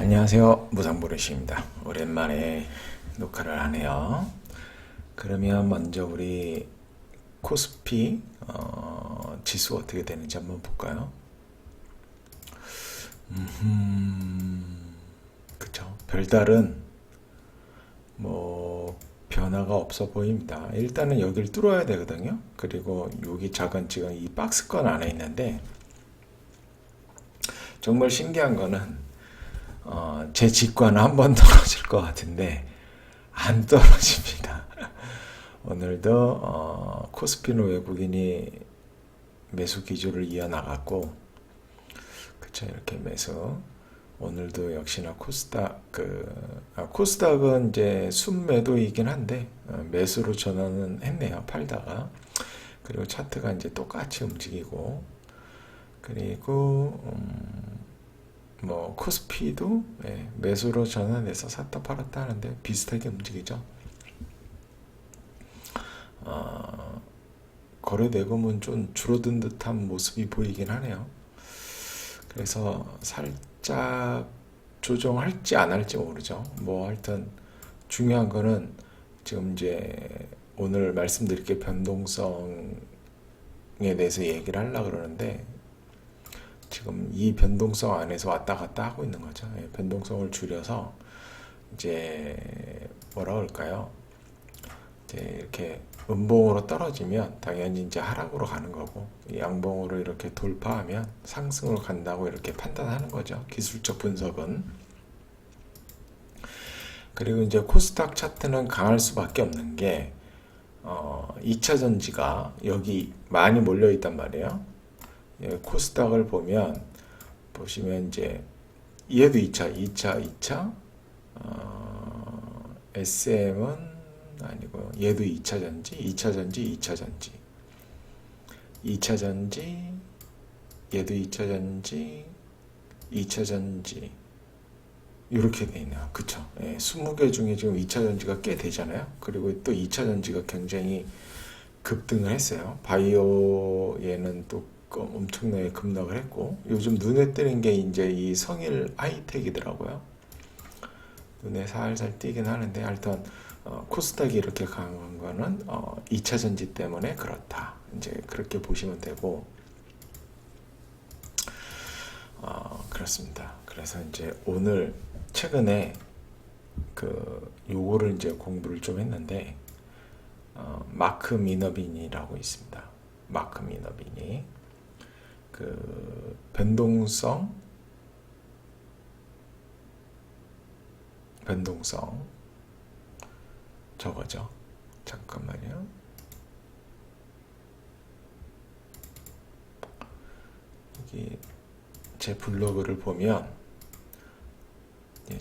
안녕하세요. 무상보르시입니다. 오랜만에 녹화를 하네요. 그러면 먼저 우리 코스피 지수 어떻게 되는지 한번 볼까요? 그쵸. 별다른 뭐 변화가 없어 보입니다. 일단은 여기를 뚫어야 되거든요. 그리고 여기 작은 지금 이 박스권 안에 있는데 정말 신기한 거는 제 직관은 한 번 떨어질 것 같은데 안 떨어집니다. 오늘도 코스피는 외국인이 매수 기조를 이어나갔고, 그쵸, 이렇게 매수. 오늘도 역시나 코스닥은 이제 순매도이긴 한데 매수로 전환은 했네요. 팔다가. 그리고 차트가 이제 똑같이 움직이고, 그리고 뭐 코스피도 매수로 전환해서 샀다 팔았다 하는데 비슷하게 움직이죠. 거래 대금은 좀 줄어든 듯한 모습이 보이긴 하네요. 그래서 살짝 조정할지 안 할지 모르죠. 뭐 하여튼 중요한 거는 지금 이제 오늘 말씀드릴 게 변동성에 대해서 얘기를 하려고 그러는데 지금 이 변동성 안에서 왔다 갔다 하고 있는 거죠. 변동성을 줄여서 이제 뭐라 그럴까요? 이제 이렇게 음봉으로 떨어지면 당연히 이제 하락으로 가는 거고, 양봉으로 이렇게 돌파하면 상승으로 간다고 이렇게 판단하는 거죠. 기술적 분석은. 그리고 이제 코스닥 차트는 강할 수밖에 없는 게 2차 전지가 여기 많이 몰려 있단 말이에요. 코스닥을 보시면 이제 얘도 2차 SM은 아니고 얘도 2차 전지, 2차 전지, 2차 전지, 2차 전지, 얘도 2차 전지, 2차 전지 이렇게 돼 있네요. 그쵸? 20개 중에 지금 2차 전지가 꽤 되잖아요. 그리고 또 2차 전지가 굉장히 급등을 했어요. 바이오 얘는 또 엄청나게 급락을 했고, 요즘 눈에 띄는 게 이제 이 성일 하이텍이더라고요. 눈에 살살 띄긴 하는데 하여튼 코스닥이 이렇게 강한 거는 2차 전지 때문에 그렇다. 이제 그렇게 보시면 되고, 그렇습니다. 그래서 이제 오늘 최근에 요거를 이제 공부를 좀 했는데 마크 미너빈이라고 있습니다. 마크 미너빈이 변동성 저거죠. 잠깐만요. 여기 제 블로그를 보면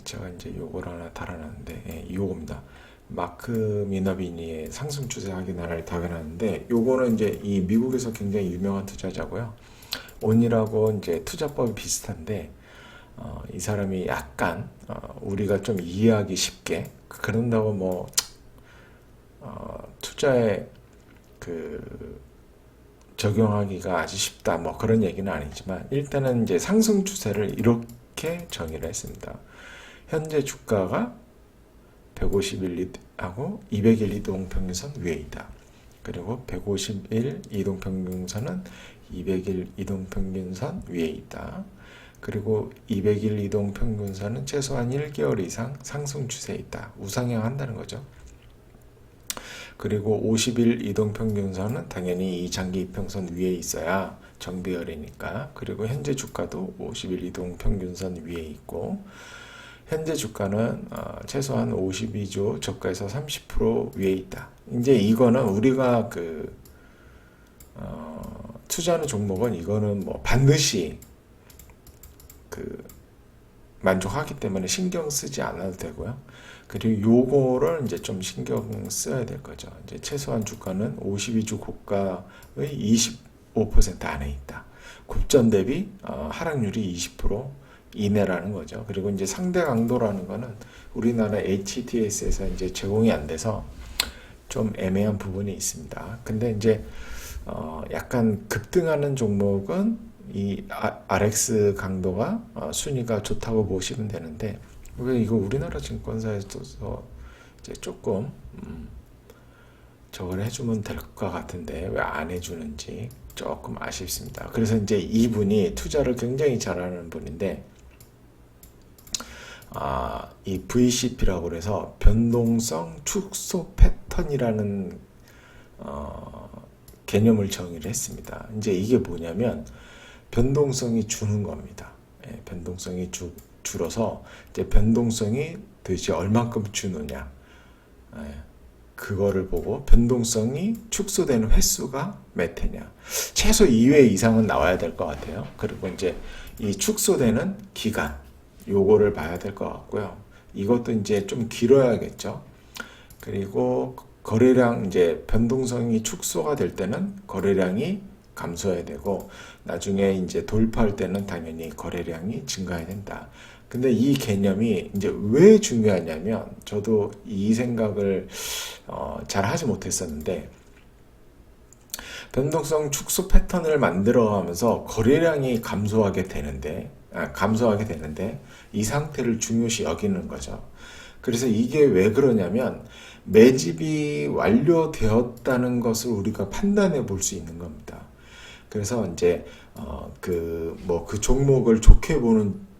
제가 이제 요걸 하나 달아놨는데 요겁니다. 마크 미너비니의 상승 추세 확인 하나를 달아놨는데 요거는 이제 이 미국에서 굉장히 유명한 투자자고요. 온이라고 이제 투자법이 비슷한데 이 사람이 약간 우리가 좀 이해하기 쉽게, 그런다고 뭐 투자에 적용하기가 아주 쉽다 뭐 그런 얘기는 아니지만, 일단은 이제 상승 추세를 이렇게 정의를 했습니다. 현재 주가가 151하고 200일 이동평균선 위에 있다. 그리고 151 이동평균선은 200일 이동평균선 위에 있다. 그리고 200일 이동평균선은 최소한 1개월 이상 상승 추세에 있다. 우상향 한다는 거죠. 그리고 50일 이동평균선은 당연히 이 장기 이평선 위에 있어야 정비열이니까. 그리고 현재 주가도 50일 이동평균선 위에 있고, 현재 주가는 최소한 52주 저가에서 30% 위에 있다. 이제 이거는 우리가 투자하는 종목은 이거는 뭐 반드시 만족하기 때문에 신경 쓰지 않아도 되고요. 그리고 요거를 이제 좀 신경 써야 될 거죠. 이제 최소한 주가는 52주 고가의 25% 안에 있다. 곱전 대비 하락률이 20% 이내라는 거죠. 그리고 이제 상대 강도라는 거는 우리나라 HTS에서 이제 제공이 안 돼서 좀 애매한 부분이 있습니다. 근데 이제 약간 급등하는 종목은 이 RX 강도가 순위가 좋다고 보시면 되는데 왜 이거 우리나라 증권사에서 이제 조금 저걸 해주면 될 것 같은데 왜 안 해주는지 조금 아쉽습니다. 그래서 이제 이분이 투자를 굉장히 잘하는 분인데 이 VCP라고 그래서 변동성 축소 패턴이라는 개념을 정의를 했습니다. 이제 이게 뭐냐면 변동성이 주는 겁니다. 예, 변동성이 줄어서 이제 변동성이 도대체 얼만큼 주느냐, 예, 그거를 보고 변동성이 축소되는 횟수가 몇 회냐, 최소 2회 이상은 나와야 될 것 같아요. 그리고 이제 이 축소되는 기간, 요거를 봐야 될 것 같고요. 이것도 이제 좀 길어야겠죠. 그리고 거래량, 이제 변동성이 축소가 될 때는 거래량이 감소해야 되고 나중에 이제 돌파할 때는 당연히 거래량이 증가해야 된다. 근데 이 개념이 이제 왜 중요하냐면 저도 이 생각을 잘 하지 못했었는데 변동성 축소 패턴을 만들어가면서 거래량이 감소하게 되는데 이 상태를 중요시 여기는 거죠. 그래서 이게 왜 그러냐면 매집이 완료되었다는 것을 우리가 판단해 볼 수 있는 겁니다. 그래서 이제 그 종목을 좋게 보는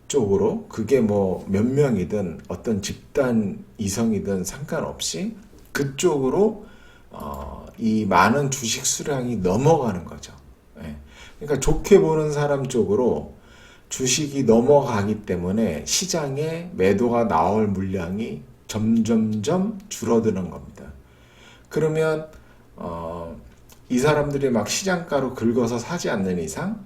쪽으로 그게 뭐 몇 명이든 어떤 집단 이성이든 상관없이 그쪽으로 이 많은 주식 수량이 넘어가는 거죠. 예. 그러니까 좋게 보는 사람 쪽으로 주식이 넘어가기 때문에 시장에 매도가 나올 물량이 점점점 줄어드는 겁니다. 그러면 이 사람들이 막 시장가로 긁어서 사지 않는 이상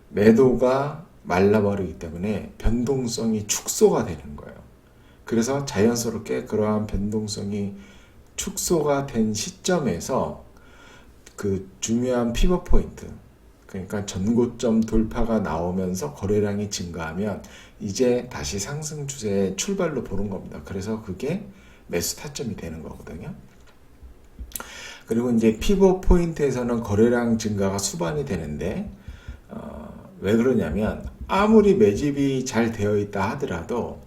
매도가 말라버리기 때문에 변동성이 축소가 되는 거예요. 그래서 자연스럽게 그러한 변동성이 축소가 된 시점에서 그 중요한 피벗 포인트, 그러니까 전고점 돌파가 나오면서 거래량이 증가하면 이제 다시 상승 추세의 출발로 보는 겁니다. 그래서 그게 매수 타점이 되는 거거든요. 그리고 이제 피벗 포인트에서는 거래량 증가가 수반이 되는데 왜 그러냐면 아무리 매집이 잘 되어 있다 하더라도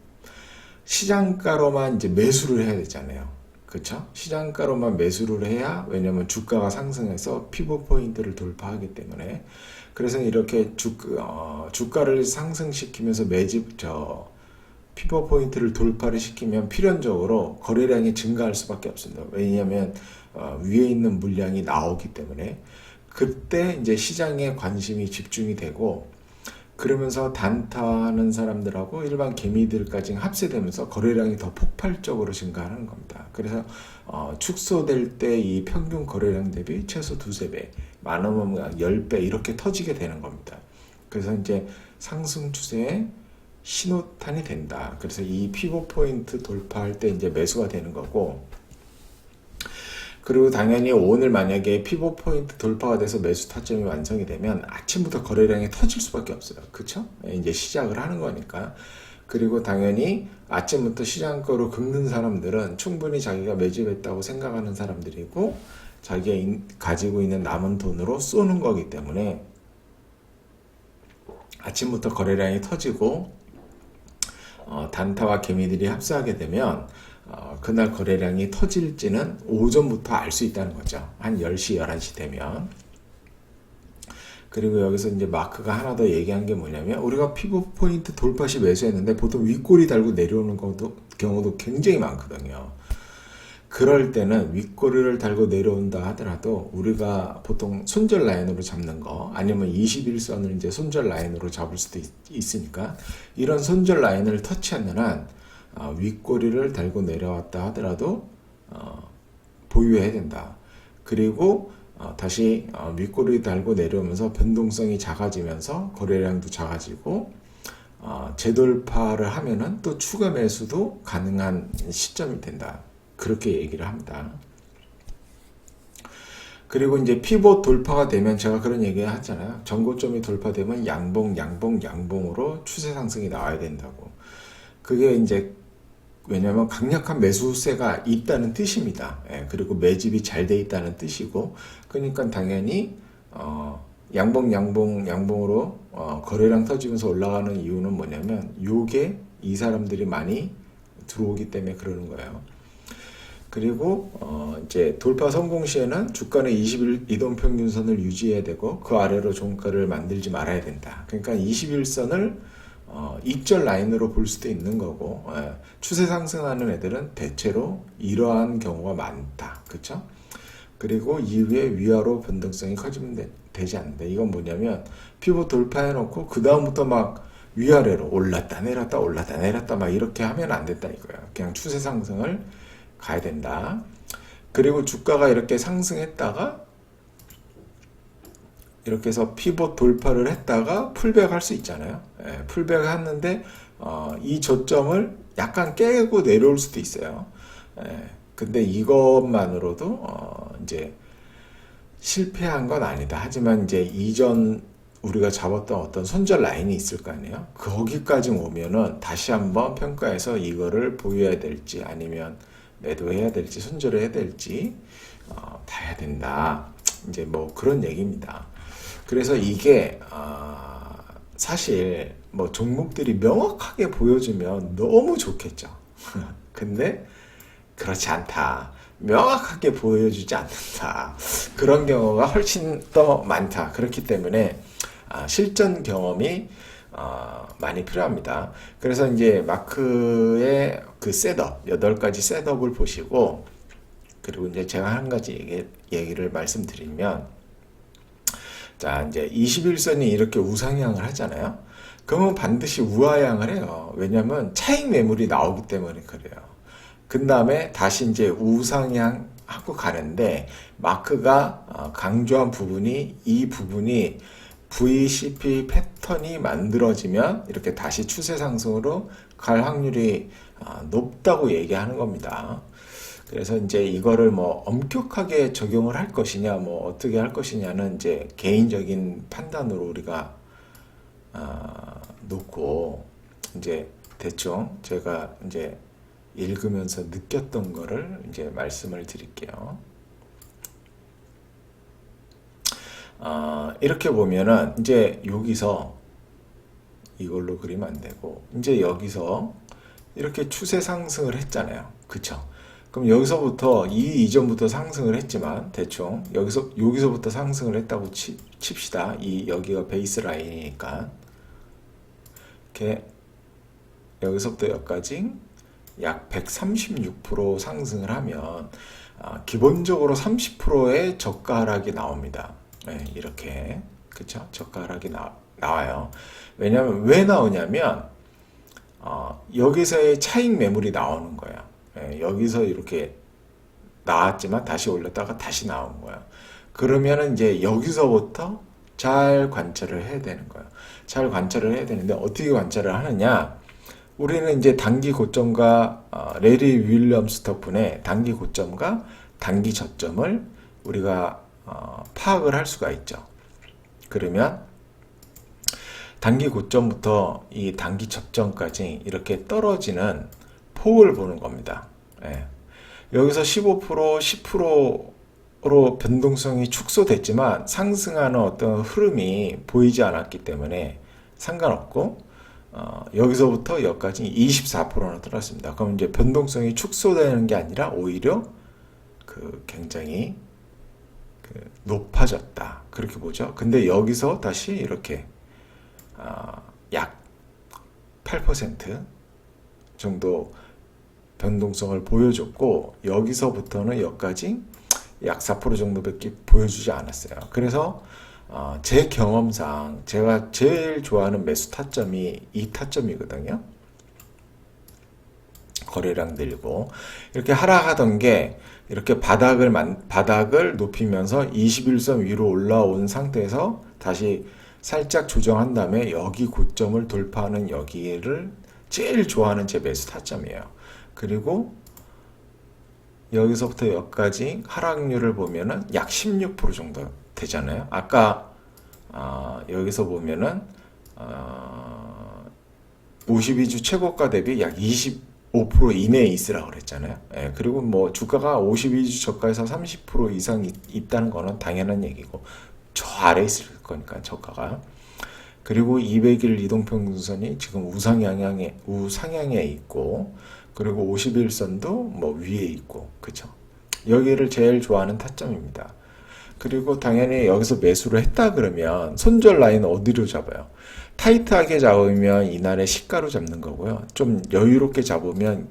시장가로만 이제 매수를 해야 되잖아요. 그렇죠? 시장가로만 매수를 해야, 왜냐면 주가가 상승해서 피벗 포인트를 돌파하기 때문에. 그래서 이렇게 주가를 상승시키면서 피벗 포인트를 돌파를 시키면 필연적으로 거래량이 증가할 수밖에 없습니다. 왜냐하면 위에 있는 물량이 나오기 때문에. 그때 이제 시장에 관심이 집중이 되고, 그러면서 단타하는 사람들하고 일반 개미들까지 합세되면서 거래량이 더 폭발적으로 증가하는 겁니다. 그래서 축소될 때 이 평균 거래량 대비 최소 2~3배, 많으면 10배 이렇게 터지게 되는 겁니다. 그래서 이제 상승 추세에 신호탄이 된다. 그래서 이 피벗 포인트 돌파할 때 이제 매수가 되는 거고, 그리고 당연히 오늘 만약에 피벗 포인트 돌파가 돼서 매수 타점이 완성이 되면 아침부터 거래량이 터질 수밖에 없어요. 그쵸? 이제 시작을 하는 거니까. 그리고 당연히 아침부터 시장 거로 긁는 사람들은 충분히 자기가 매집했다고 생각하는 사람들이고, 자기가 가지고 있는 남은 돈으로 쏘는 거기 때문에 아침부터 거래량이 터지고 단타와 개미들이 합세하게 되면 그날 거래량이 터질지는 오전부터 알 수 있다는 거죠. 한 10시, 11시 되면. 그리고 여기서 이제 마크가 하나 더 얘기한 게 뭐냐면, 우리가 피벗 포인트 돌파 시 매수했는데 보통 윗꼬리 달고 내려오는 경우도 굉장히 많거든요. 그럴 때는 윗꼬리를 달고 내려온다 하더라도 우리가 보통 손절 라인으로 잡는 거, 아니면 21선을 이제 손절 라인으로 잡을 수도 있으니까, 이런 손절 라인을 터치하는 한 윗꼬리를 달고 내려왔다 하더라도 보유해야 된다. 그리고 다시 윗꼬리 달고 내려오면서 변동성이 작아지면서 거래량도 작아지고 재돌파를 하면은 또 추가 매수도 가능한 시점이 된다. 그렇게 얘기를 합니다. 그리고 이제 피벗 돌파가 되면 제가 그런 얘기 하잖아요. 전고점이 돌파되면 양봉으로 추세 상승이 나와야 된다고. 그게 이제 왜냐하면 강력한 매수세가 있다는 뜻입니다. 예, 그리고 매집이 잘 돼 있다는 뜻이고, 그러니까 당연히 양봉으로 거래량 터지면서 올라가는 이유는 뭐냐면 요게 이 사람들이 많이 들어오기 때문에 그러는 거예요. 그리고 이제 돌파 성공 시에는 주가는 20일 이동평균선을 유지해야 되고 그 아래로 종가를 만들지 말아야 된다. 그러니까 21선을 익절 라인으로 볼 수도 있는 거고, 추세 상승하는 애들은 대체로 이러한 경우가 많다. 그쵸? 그리고 이후에 위아래로 변동성이 커지면 되지 않는다. 이건 뭐냐면 피봇 돌파해놓고 그 다음부터 막 위아래로 올랐다 내렸다 올랐다 내렸다 막 이렇게 하면 안 된다 이거야. 그냥 추세 상승을 가야 된다. 그리고 주가가 이렇게 상승했다가 이렇게 해서 피봇 돌파를 했다가 풀백 할 수 있잖아요. 풀백 했는데 이 저점을 약간 깨고 내려올 수도 있어요. 근데 이것만으로도 이제 실패한 건 아니다. 하지만 이제 이전 우리가 잡았던 어떤 손절 라인이 있을 거 아니에요. 거기까지 오면은 다시 한번 평가해서 이거를 보유해야 될지 아니면 매도해야 될지 손절해야 될지 봐야 된다. 이제 뭐 그런 얘기입니다. 그래서 이게 사실 뭐 종목들이 명확하게 보여주면 너무 좋겠죠. 근데 그렇지 않다. 명확하게 보여주지 않는다. 그런 경우가 훨씬 더 많다. 그렇기 때문에 실전 경험이 많이 필요합니다. 그래서 이제 마크의 그 셋업, 8가지 셋업을 보시고, 그리고 이제 제가 한 가지 얘기를 말씀드리면, 자, 이제 21선이 이렇게 우상향을 하잖아요. 그러면 반드시 우하향을 해요. 왜냐면 차익 매물이 나오기 때문에 그래요. 그 다음에 다시 이제 우상향 하고 가는데, 마크가 강조한 부분이 이 부분이 VCP 패턴이 만들어지면 이렇게 다시 추세 상승으로 갈 확률이 높다고 얘기하는 겁니다. 그래서 이제 이거를 뭐 엄격하게 적용을 할 것이냐, 뭐 어떻게 할 것이냐는 이제 개인적인 판단으로 우리가 놓고 이제 대충 제가 이제 읽으면서 느꼈던 거를 이제 말씀을 드릴게요. 이렇게 보면은 이제 여기서 이걸로 그리면 안 되고 이제 여기서 이렇게 추세 상승을 했잖아요. 그쵸? 그럼 여기서부터 이전부터 상승을 했지만 대충 여기서부터 상승을 했다고 칩시다. 여기가 베이스 라인이니까 이렇게 여기서부터 여기까지 약 136% 상승을 하면 기본적으로 30%의 저가 하락이 나옵니다. 네, 이렇게 그쵸? 저가 하락이 나와요. 왜냐면 왜 나오냐면 여기서의 차익 매물이 나오는 거야. 네, 여기서 이렇게 나왔지만 다시 올렸다가 다시 나온 거야. 그러면은 이제 여기서부터 잘 관찰을 해야 되는 거야. 잘 관찰을 해야 되는데 어떻게 관찰을 하느냐? 우리는 이제 단기 고점과 레리 윌리엄스 덕분에 단기 고점과 단기 저점을 우리가 파악을 할 수가 있죠. 그러면 단기 고점부터 이 단기 저점까지 이렇게 떨어지는 폭을 보는 겁니다. 예. 여기서 15%, 10%로 변동성이 축소됐지만 상승하는 어떤 흐름이 보이지 않았기 때문에 상관없고 여기서부터 여기까지 24%나 떨어졌습니다. 그럼 이제 변동성이 축소되는 게 아니라 오히려 굉장히 높아졌다. 그렇게 보죠. 근데 여기서 다시 이렇게 약 8% 정도 변동성을 보여줬고 여기서부터는 여기까지 약 4% 정도밖에 보여주지 않았어요. 그래서 제 경험상 제가 제일 좋아하는 매수 타점이 이 타점이거든요. 거래량 늘고 이렇게 하락하던 게 이렇게 바닥을 높이면서 21선 위로 올라온 상태에서 다시 살짝 조정한 다음에 여기 고점을 돌파하는 여기를 제일 좋아하는 제 매수 타점이에요. 그리고 여기서부터 여기까지 하락률을 보면은 약 16% 정도 되잖아요. 아까 여기서 보면은 52주 최고가 대비 약 25% 이내에 있으라고 그랬잖아요. 예, 그리고 뭐 주가가 52주 저가에서 30% 이상 있다는 거는 당연한 얘기고 저 아래에 있을 거니까 저가가. 그리고 200일 이동평균선이 지금 우상향에 있고, 그리고 51선도 뭐 위에 있고, 그쵸? 여기를 제일 좋아하는 타점입니다. 그리고 당연히 여기서 매수를 했다 그러면 손절 라인 어디로 잡아요? 타이트하게 잡으면 이날의 시가로 잡는 거고요. 좀 여유롭게 잡으면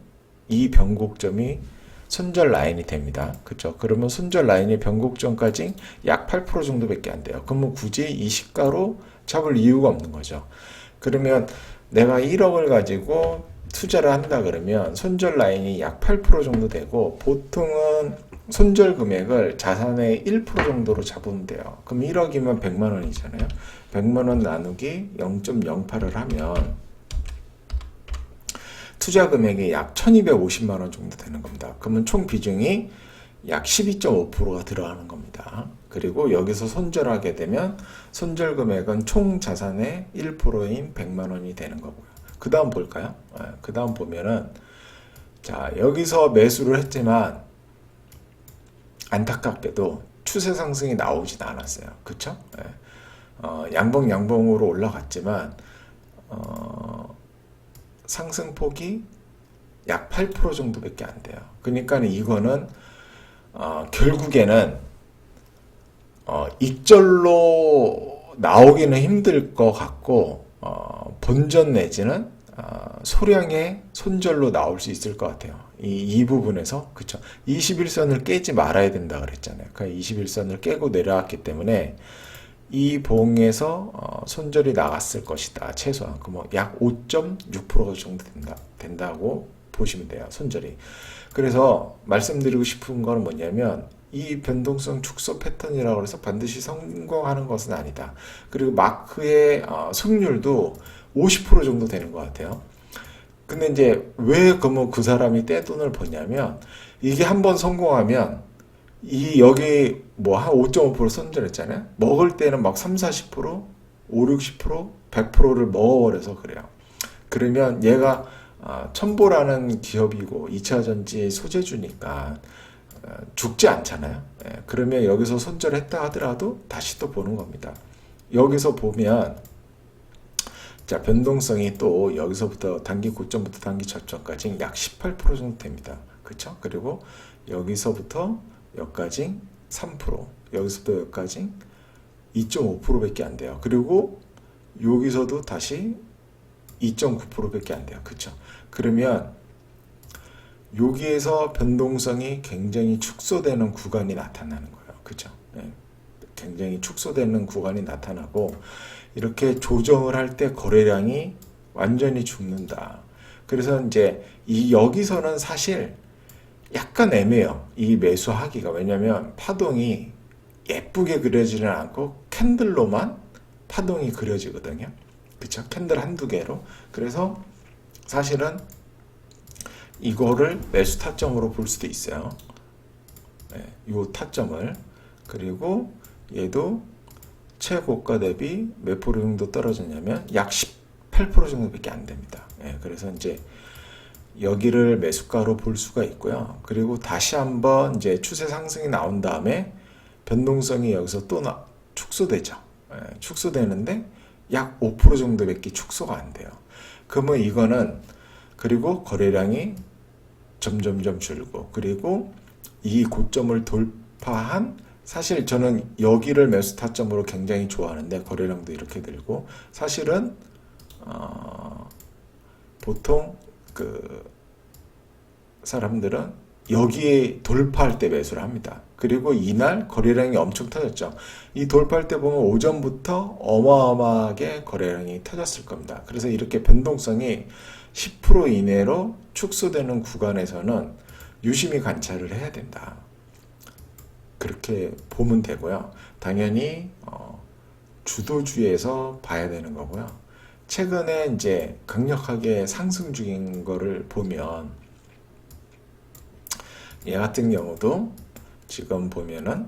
이 변곡점이 손절 라인이 됩니다. 그쵸? 그러면 손절 라인이 변곡점까지 약 8% 정도밖에 안 돼요. 그러면 굳이 이 시가로 잡을 이유가 없는 거죠. 그러면 내가 1억을 가지고 투자를 한다 그러면 손절 라인이 약 8% 정도 되고, 보통은 손절 금액을 자산의 1% 정도로 잡으면 돼요. 그럼 1억이면 100만 원이잖아요. 100만 원 나누기 0.08을 하면 투자 금액이 약 1250만 원 정도 되는 겁니다. 그러면 총 비중이 약 12.5%가 들어가는 겁니다. 그리고 여기서 손절하게 되면 손절 금액은 총 자산의 1%인 100만 원이 되는 거고요. 그 다음 볼까요? 그 다음 보면은, 자, 여기서 매수를 했지만 안타깝게도 추세 상승이 나오진 않았어요. 그쵸? 양봉으로 올라갔지만 상승폭이 약 8% 정도밖에 안 돼요. 그러니까 이거는 결국에는 익절로 나오기는 힘들 것 같고, 본전 내지는 소량의 손절로 나올 수 있을 것 같아요. 이 부분에서, 그쵸? 21선을 깨지 말아야 된다 그랬잖아요. 그러니까 21선을 깨고 내려왔기 때문에 이 봉에서 손절이 나갔을 것이다. 최소한 약 5.6% 정도 된다고 보시면 돼요. 손절이. 그래서 말씀드리고 싶은 건 뭐냐면, 이 변동성 축소 패턴이라고 해서 반드시 성공하는 것은 아니다. 그리고 마크의 승률도 50% 정도 되는 것 같아요. 근데 이제 왜 그러면 그 사람이 떼돈을 버냐면, 이게 한번 성공하면 여기 뭐 한 5.5% 손절했잖아요. 먹을 때는 막 3, 40%, 5, 60%, 100%를 먹어버려서 그래요. 그러면 얘가 첨보라는 기업이고 2차전지 소재주니까 죽지 않잖아요. 그러면 여기서 손절했다 하더라도 다시 또 보는 겁니다. 여기서 보면, 자, 변동성이 또 여기서부터 단기 고점부터 단기 저점까지 약 18% 정도 됩니다. 그쵸? 그리고 여기서부터 여기까지 3%, 여기서부터 여기까지 2.5%밖에 안 돼요. 그리고 여기서도 다시 2.9%밖에 안 돼요. 그쵸? 그러면 여기에서 변동성이 굉장히 축소되는 구간이 나타나는 거예요. 그쵸? 네. 굉장히 축소되는 구간이 나타나고, 이렇게 조정을 할 때 거래량이 완전히 죽는다. 그래서 이제 여기서는 사실 약간 애매해요. 이 매수하기가. 왜냐면 파동이 예쁘게 그려지는 않고 캔들로만 파동이 그려지거든요. 그쵸? 캔들 한두 개로. 그래서 사실은 이거를 매수 타점으로 볼 수도 있어요. 네, 요 타점을. 그리고 얘도 최고가 대비 몇 프로 정도 떨어졌냐면 약 18% 정도밖에 안 됩니다. 네, 그래서 이제 여기를 매수가로 볼 수가 있고요. 그리고 다시 한번 이제 추세 상승이 나온 다음에 변동성이 여기서 또 축소되죠. 네, 축소되는데 약 5% 정도밖에 축소가 안 돼요. 그러면 이거는, 그리고 거래량이 점점점 줄고, 그리고 이 고점을 돌파한, 사실 저는 여기를 매수 타점으로 굉장히 좋아하는데 거래량도 이렇게 들고, 사실은 보통 그 사람들은 여기에 돌파할 때 매수를 합니다. 그리고 이날 거래량이 엄청 터졌죠. 이 돌파할 때 보면 오전부터 어마어마하게 거래량이 터졌을 겁니다. 그래서 이렇게 변동성이 10% 이내로 축소되는 구간에서는 유심히 관찰을 해야 된다. 그렇게 보면 되고요. 당연히 주도주에서 봐야 되는 거고요. 최근에 이제 강력하게 상승 중인 거를 보면, 얘 같은 경우도 지금 보면은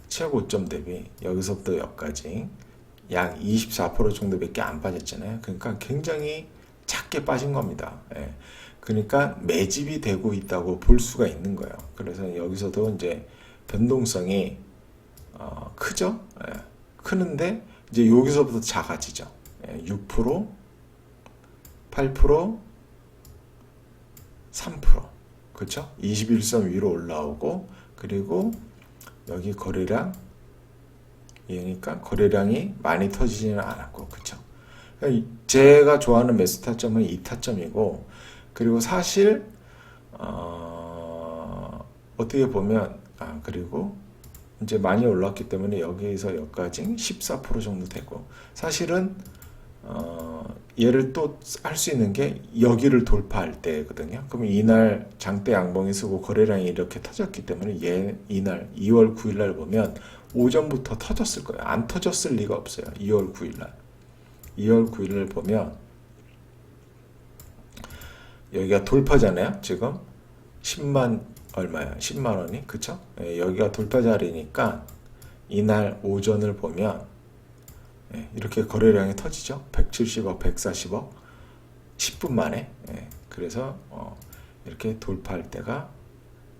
최고점 대비 여기서부터 여기까지 약 24% 정도밖에 안 빠졌잖아요. 그러니까 굉장히 작게 빠진 겁니다. 예. 그러니까 매집이 되고 있다고 볼 수가 있는 거예요. 그래서 여기서도 이제 변동성이 크죠. 예. 크는데 이제 여기서부터 작아지죠. 6%, 8%, 3%. 그렇죠? 21선 위로 올라오고, 그리고 여기 거래량, 얘니까 거래량이 많이 터지지는 않았고, 그렇죠? 제가 좋아하는 매수 타점은 이 타점이고, 그리고 사실 어떻게 보면 그리고 이제 많이 올랐기 때문에 여기에서 여기까지 14% 정도 되고, 사실은 얘를 또 할 수 있는 게 여기를 돌파할 때거든요. 그럼 이날 장대 양봉이 쓰고 거래량이 이렇게 터졌기 때문에 이날 2월 9일 날 보면 오전부터 터졌을 거예요. 안 터졌을 리가 없어요. 2월 9일 날. 2월 9일 날 보면 여기가 돌파잖아요. 지금 10만 얼마야? 10만 원이. 그쵸? 여기가 돌파 자리니까 이날 오전을 보면 이렇게 거래량이 터지죠. 170억, 140억 10분 만에. 그래서 이렇게 돌파할 때가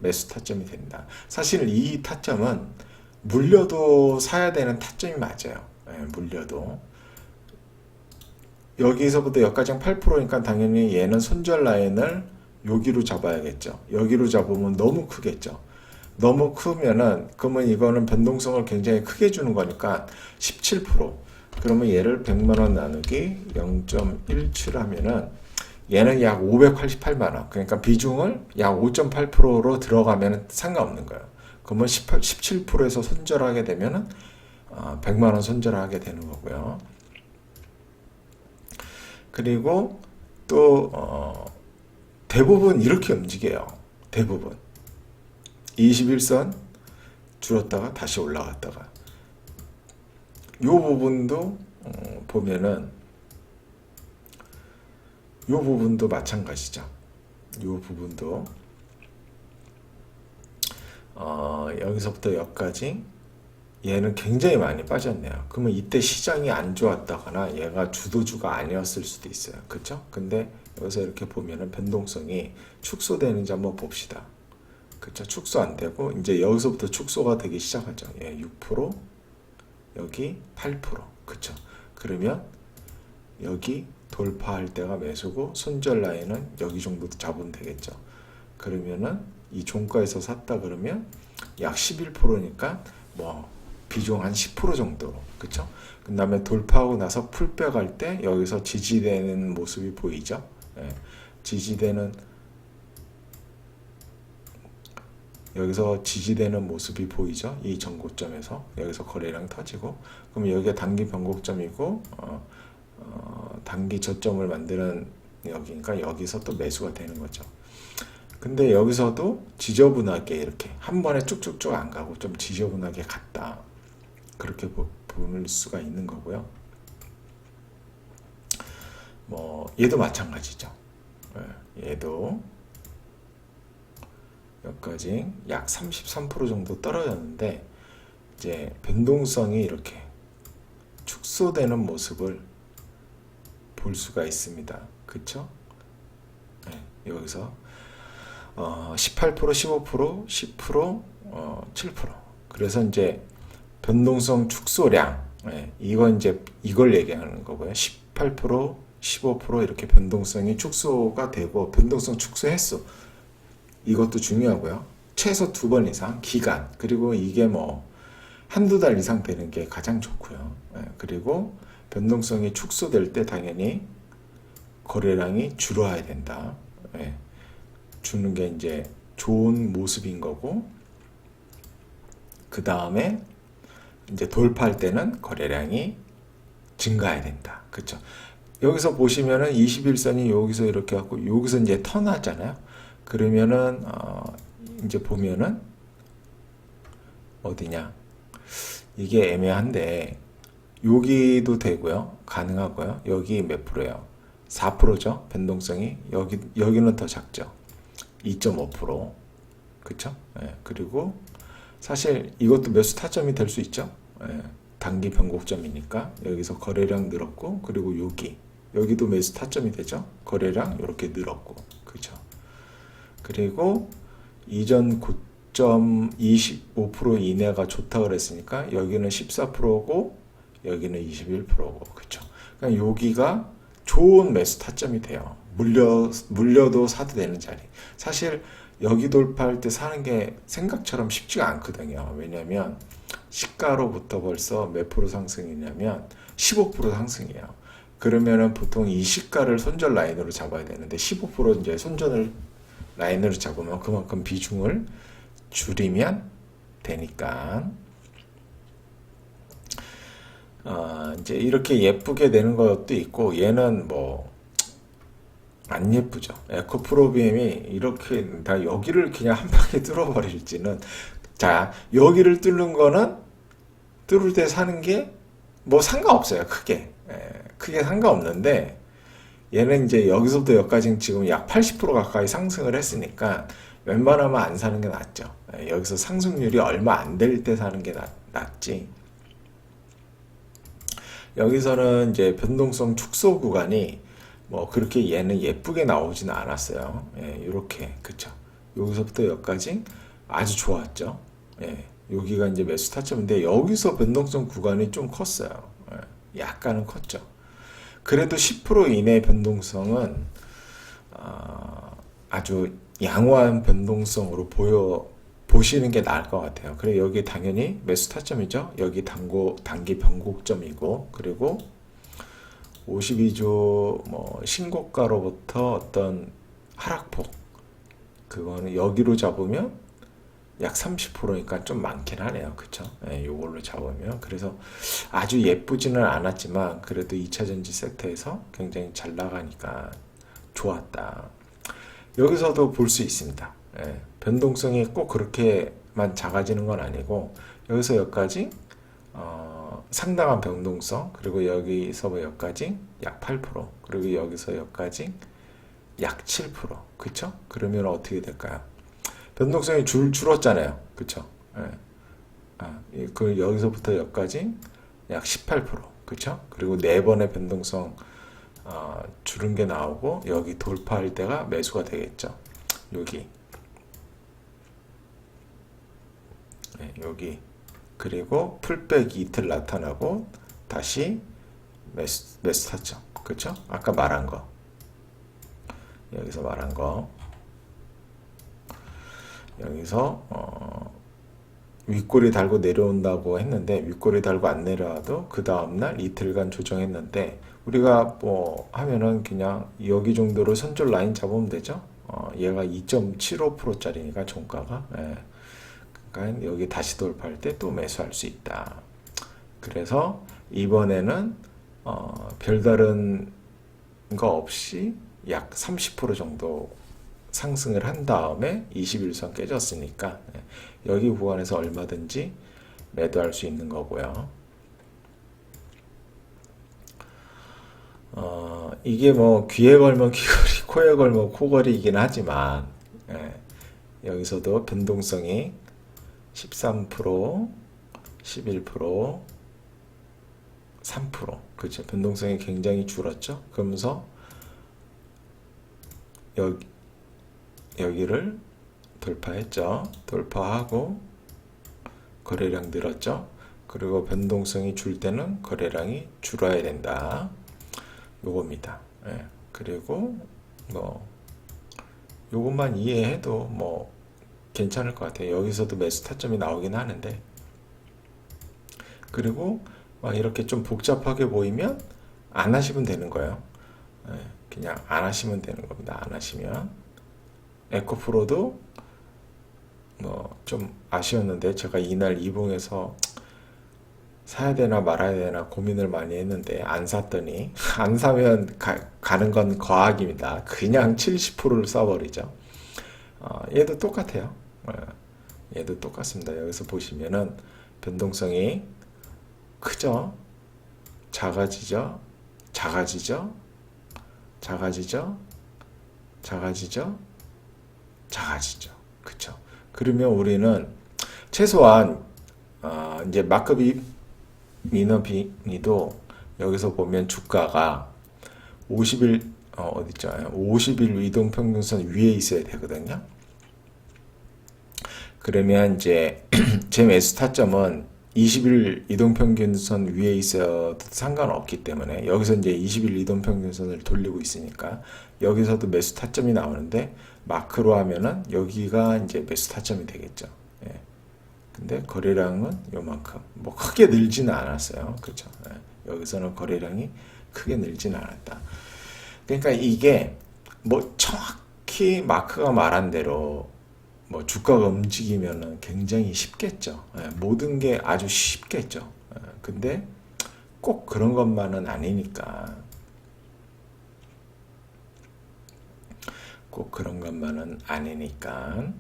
매수 타점이 된다. 사실 이 타점은 물려도 사야 되는 타점이 맞아요. 물려도. 여기서부터 여기까지 8%니까 당연히 얘는 손절 라인을 여기로 잡아야겠죠. 여기로 잡으면 너무 크겠죠. 너무 크면은 그러면 이거는 변동성을 굉장히 크게 주는 거니까 17%. 그러면 얘를 100만 원 나누기 0.17 하면은 얘는 약 588만 원. 그러니까 비중을 약 5.8%로 들어가면 상관없는 거예요. 그러면 17%에서 손절하게 되면은 100만 원 손절하게 되는 거고요. 그리고 또 대부분 이렇게 움직여요. 대부분 21선 줄었다가 다시 올라갔다가 이 부분도 보면은 이 부분도 마찬가지죠. 이 부분도 여기서부터 여기까지 얘는 굉장히 많이 빠졌네요. 그러면 이때 시장이 안 좋았다거나 얘가 주도주가 아니었을 수도 있어요. 그렇죠? 근데 여기서 이렇게 보면은 변동성이 축소되는지 한번 봅시다. 그렇죠? 축소 안 되고 이제 여기서부터 축소가 되기 시작하죠. 6%, 여기 8%. 그렇죠? 그러면 여기 돌파할 때가 매수고 손절 라인은 여기 정도 잡으면 되겠죠. 그러면은 이 종가에서 샀다 그러면 약 11%니까 뭐 비중 한 10% 정도로. 그쵸? 그 다음에 돌파하고 나서 풀백 할 때 여기서 지지되는 모습이 보이죠? 지지되는 여기서 지지되는 모습이 보이죠? 이 전고점에서 여기서 거래량 터지고, 그럼 여기가 단기 변곡점이고 단기 저점을 만드는 여기니까 여기서 또 매수가 되는 거죠. 근데 여기서도 지저분하게 이렇게 한 번에 쭉쭉쭉 안 가고 좀 지저분하게 갔다. 그렇게 볼 수가 있는 거고요. 뭐 얘도 마찬가지죠. 얘도 여기까지 약 33% 정도 떨어졌는데 이제 변동성이 이렇게 축소되는 모습을 볼 수가 있습니다. 그쵸? 여기서 18%, 15%, 10%, 7%. 그래서 이제 변동성 축소량, 이건 이제 이걸 얘기하는 거고요. 18%, 15% 이렇게 변동성이 축소가 되고, 변동성 축소 횟수 이것도 중요하고요. 최소 2번 이상 기간, 그리고 이게 뭐 한두 달 이상 되는 게 가장 좋고요. 그리고 변동성이 축소될 때 당연히 거래량이 줄어야 된다. 주는 게 이제 좋은 모습인 거고, 그 다음에 이제 돌파할 때는 거래량이 증가해야 된다. 그렇죠? 여기서 보시면은 21선이 여기서 이렇게 갖고 여기서 이제 턴하잖아요. 그러면은 이제 보면은 어디냐? 이게 애매한데 여기도 되고요. 가능하고요. 여기 몇 프로예요? 4%죠. 변동성이 여기는 더 작죠. 2.5%. 그쵸? 그리고 사실 이것도 매수 타점이 될 수 있죠. 단기 변곡점이니까 여기서 거래량 늘었고, 그리고 여기도 매수 타점이 되죠. 거래량 이렇게 늘었고, 그죠? 그리고 이전 고점 25% 이내가 좋다 그랬으니까 여기는 14%고 여기는 21%고, 그쵸? 그러니까 여기가 좋은 매수 타점이 돼요. 물려도 사도 되는 자리. 사실 여기 돌파할 때 사는 게 생각처럼 쉽지가 않거든요. 왜냐면 시가로부터 벌써 몇 프로 상승이냐면 15% 상승이에요. 그러면은 보통 이 시가를 손절 라인으로 잡아야 되는데 15% 이제 손절을 라인으로 잡으면 그만큼 비중을 줄이면 되니까 이제 이렇게 예쁘게 되는 것도 있고, 얘는 뭐 안 예쁘죠. 에코프로비엠이 이렇게 다 여기를 그냥 한 방에 뚫어버릴지는, 자, 여기를 뚫는 거는 뚫을 때 사는 게 뭐 상관없어요. 크게 상관없는데, 얘는 이제 여기서부터 여기까지 지금 약 80% 가까이 상승을 했으니까 웬만하면 안 사는 게 낫죠. 여기서 상승률이 얼마 안 될 때 사는 게 낫지. 여기서는 이제 변동성 축소 구간이 뭐 그렇게 얘는 예쁘게 나오지는 않았어요. 이렇게, 그쵸. 여기서부터 여기까지 아주 좋았죠. 여기가 이제 매수 타점인데 여기서 변동성 구간이 좀 컸어요. 약간은 컸죠. 그래도 10% 이내 변동성은 아주 양호한 변동성으로 보시는 게 나을 것 같아요. 그래, 여기 당연히 매수 타점이죠. 여기 단기 변곡점이고, 그리고 52조 뭐 신고가로부터 어떤 하락폭, 그거는 여기로 잡으면 약 30%니까 좀 많긴 하네요. 그쵸? 요걸로 잡으면. 그래서 아주 예쁘지는 않았지만 그래도 2차전지 섹터에서 굉장히 잘 나가니까 좋았다. 여기서도 볼 수 있습니다. 변동성이 꼭 그렇게만 작아지는 건 아니고, 여기서 여기까지 상당한 변동성, 그리고 여기서 여기까지 약 8%, 그리고 여기서 여기까지 약 7%. 그쵸? 그러면 어떻게 될까요? 변동성이 줄었잖아요. 그쵸? 그 여기서부터 여기까지 약 18%. 그쵸? 그리고 4번의 변동성 줄은 게 나오고, 여기 돌파할 때가 매수가 되겠죠. 여기. 그리고 풀백 이틀 나타나고 다시 매수 타점. 그쵸? 아까 말한 거. 여기서 말한 거. 여기서 윗꼬리 달고 내려온다고 했는데, 윗꼬리 달고 안 내려와도 그 다음날 이틀간 조정했는데, 우리가 뭐 하면은 그냥 여기 정도로 손절 라인 잡으면 되죠. 얘가 2.75%짜리니까 종가가. 그러니까 여기 다시 돌파할 때 또 매수할 수 있다. 그래서 이번에는 별다른 거 없이 약 30% 정도 상승을 한 다음에 21선 깨졌으니까 여기 구간에서 얼마든지 매도할 수 있는 거고요. 이게 뭐 귀에 걸면 귀걸이, 코에 걸면 코걸이이긴 하지만, 여기서도 변동성이 13%, 11%, 3%, 그렇죠. 변동성이 굉장히 줄었죠. 그러면서 여기를 돌파했죠. 돌파하고 거래량 늘었죠. 그리고 변동성이 줄 때는 거래량이 줄어야 된다. 요겁니다. 그리고 뭐 요것만 이해해도 뭐 괜찮을 것 같아요. 여기서도 매수 타점이 나오긴 하는데, 그리고 막 이렇게 좀 복잡하게 보이면 안 하시면 되는 거예요. 그냥 안 하시면 되는 겁니다. 안 하시면. 에코프로도 뭐 좀 아쉬웠는데, 제가 이날 이봉에서 사야 되나 말아야 되나 고민을 많이 했는데 안 샀더니, 안 사면 가는 건 과학입니다. 그냥 70%를 써버리죠. 얘도 똑같아요. 얘도 똑같습니다. 여기서 보시면은 변동성이 크죠? 작아지죠? 작아지죠? 작아지죠? 작아지죠? 작아지죠. 그쵸? 그러면 우리는 최소한 이제 마크비 미너비니도 여기서 보면 주가가 50일 어딨죠? 50일 이동평균선 위에 있어야 되거든요. 그러면 이제 제 매수 타점은 20일 이동평균선 위에 있어도 상관없기 때문에 여기서 이제 20일 이동평균선을 돌리고 있으니까 여기서도 매수 타점이 나오는데 마크로 하면은 여기가 이제 매수 타점이 되겠죠. 예. 근데 거래량은 요만큼 뭐 크게 늘지는 않았어요. 그렇죠. 예. 여기서는 거래량이 크게 늘지는 않았다. 그러니까 이게 뭐 정확히 마크가 말한 대로 뭐 주가가 움직이면은 굉장히 쉽겠죠. 예, 모든 게 아주 쉽겠죠. 예, 근데 꼭 그런 것만은 아니니까. 꼭 그런 것만은 아니니까.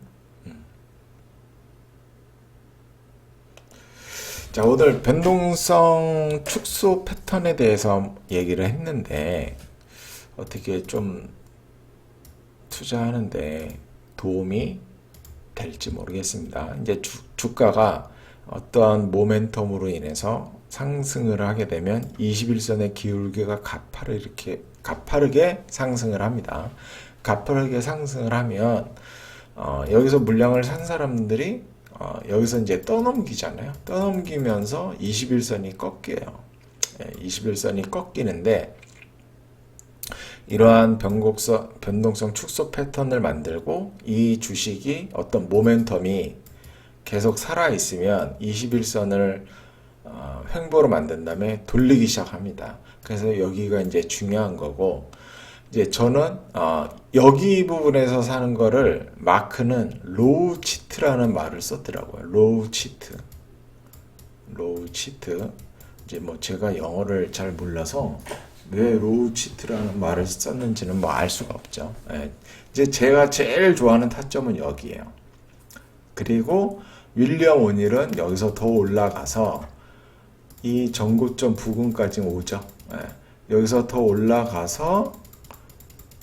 자, 오늘 변동성 축소 패턴에 대해서 얘기를 했는데 어떻게 좀 투자하는데 도움이 될지 모르겠습니다. 이제 주가가 어떠한 모멘텀으로 인해서 상승을 하게 되면 21선의 기울기가 가파르게 상승을 합니다. 가파르게 상승을 하면 여기서 물량을 산 사람들이 여기서 이제 떠넘기잖아요. 떠넘기면서 21선이 꺾여요. 21선이 꺾이는데 이러한 변동성 축소 패턴을 만들고 이 주식이 어떤 모멘텀이 계속 살아있으면 21선을 횡보로 만든 다음에 돌리기 시작합니다. 그래서 여기가 이제 중요한 거고, 이제 저는 여기 부분에서 사는 거를 마크는 로우 치트라는 말을 썼더라고요. 로우 치트. 이제 뭐 제가 영어를 잘 몰라서 왜 로우 치트라는 말을 썼는지는 뭐 알 수가 없죠. 예. 이제 제가 제일 좋아하는 타점은 여기에요. 그리고 윌리엄 오닐은 여기서 더 올라가서 이 전고점 부근까지 오죠. 예. 여기서 더 올라가서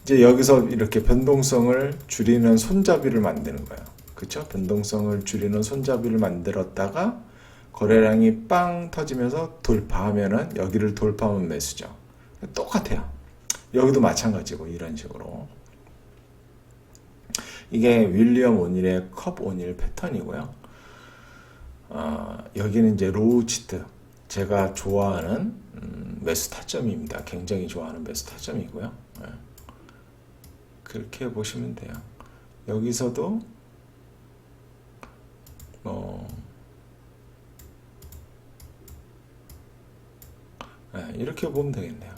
이제 여기서 이렇게 변동성을 줄이는 손잡이를 만드는 거예요. 그렇죠? 변동성을 줄이는 손잡이를 만들었다가 거래량이 빵 터지면서 돌파하면은 여기를 돌파하면 매수죠. 똑같아요. 여기도 마찬가지고 이런 식으로. 이게 윌리엄 오닐의 컵 오닐 패턴이고요. 여기는 이제 로우 치트. 제가 좋아하는 매수 타점입니다. 굉장히 좋아하는 매수 타점이고요. 그렇게 보시면 돼요. 여기서도 이렇게 보면 되겠네요.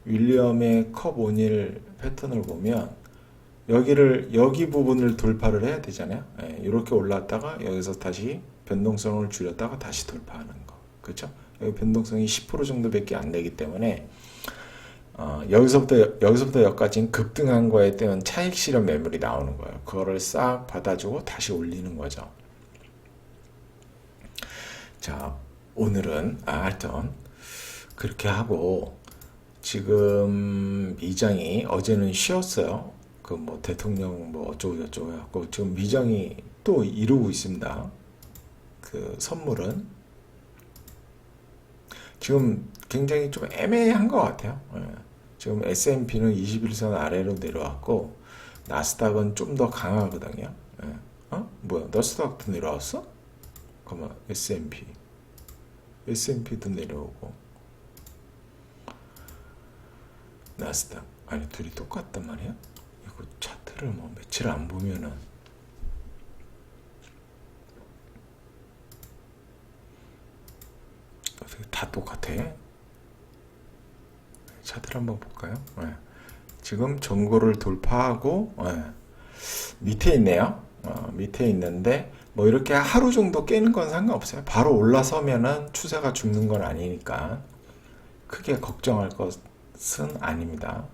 윌리엄의 컵 오닐 패턴을 보면 여기 부분을 돌파를 해야 되잖아요. 이렇게 올라왔다가 여기서 다시 변동성을 줄였다가 다시 돌파하는 거. 그렇죠? 여기 변동성이 10% 정도밖에 안 되기 때문에 여기서부터 여기까지 급등한 거에 대한 차익 실현 매물이 나오는 거예요. 그거를 싹 받아주고 다시 올리는 거죠. 자, 오늘은 하여튼 그렇게 하고 지금 미장이 어제는 쉬었어요. 그 뭐 대통령 뭐 어쩌고 저쩌고 해갖고 지금 미장이 또 이루고 있습니다. 그 선물은 지금 굉장히 좀 애매한 것 같아요. 지금 S&P는 21선 아래로 내려왔고 나스닥은 좀 더 강하거든요. 뭐야, 나스닥도 내려왔어? 그러면 S&P도 내려오고 나스닥 아니 둘이 똑같단 말이야? 이거 차트를 뭐 며칠 안 보면은 어떻게 다 똑같아? 차트를 한번 볼까요? 지금 전고를 돌파하고 밑에 있네요. 밑에 있는데 뭐 이렇게 하루 정도 깨는 건 상관없어요. 바로 올라서면은 추세가 죽는 건 아니니까 크게 걱정할 것은 아닙니다.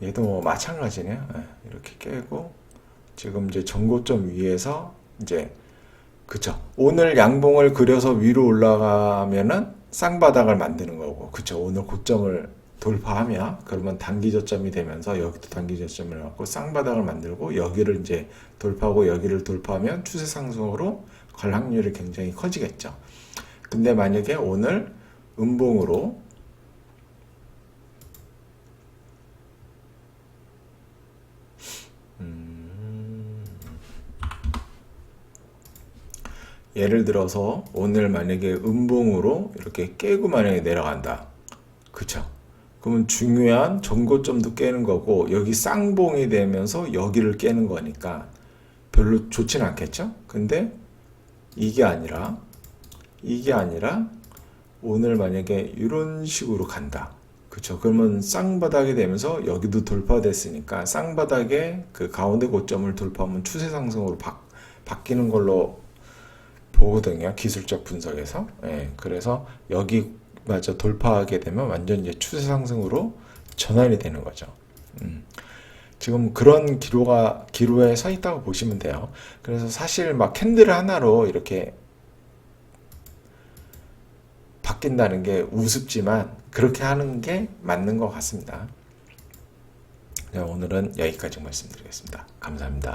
얘도 뭐 마찬가지네요. 이렇게 깨고 지금 이제 전고점 위에서 이제 그쵸. 오늘 양봉을 그려서 위로 올라가면은 쌍바닥을 만드는 거고, 그쵸. 오늘 고점을 돌파하면 그러면 단기 저점이 되면서 여기도 단기 저점을 갖고 쌍바닥을 만들고 여기를 이제 돌파하고 여기를 돌파하면 추세 상승으로 갈 확률이 굉장히 커지겠죠. 근데 만약에 오늘 음봉으로 예를 들어서 오늘 만약에 음봉으로 이렇게 깨고 만약에 내려간다. 그쵸? 그러면 중요한 전고점도 깨는 거고 여기 쌍봉이 되면서 여기를 깨는 거니까 별로 좋진 않겠죠? 근데 이게 아니라 오늘 만약에 이런 식으로 간다. 그쵸? 그러면 쌍바닥이 되면서 여기도 돌파됐으니까 쌍바닥의 그 가운데 고점을 돌파하면 추세 상승으로 바뀌는 걸로 보거든요. 기술적 분석에서. 예, 그래서 여기마저 돌파하게 되면 완전 이제 추세 상승으로 전환이 되는 거죠. 지금 그런 기로에 서 있다고 보시면 돼요. 그래서 사실 막 캔들 하나로 이렇게 바뀐다는 게 우습지만 그렇게 하는 게 맞는 것 같습니다. 오늘은 여기까지 말씀드리겠습니다. 감사합니다.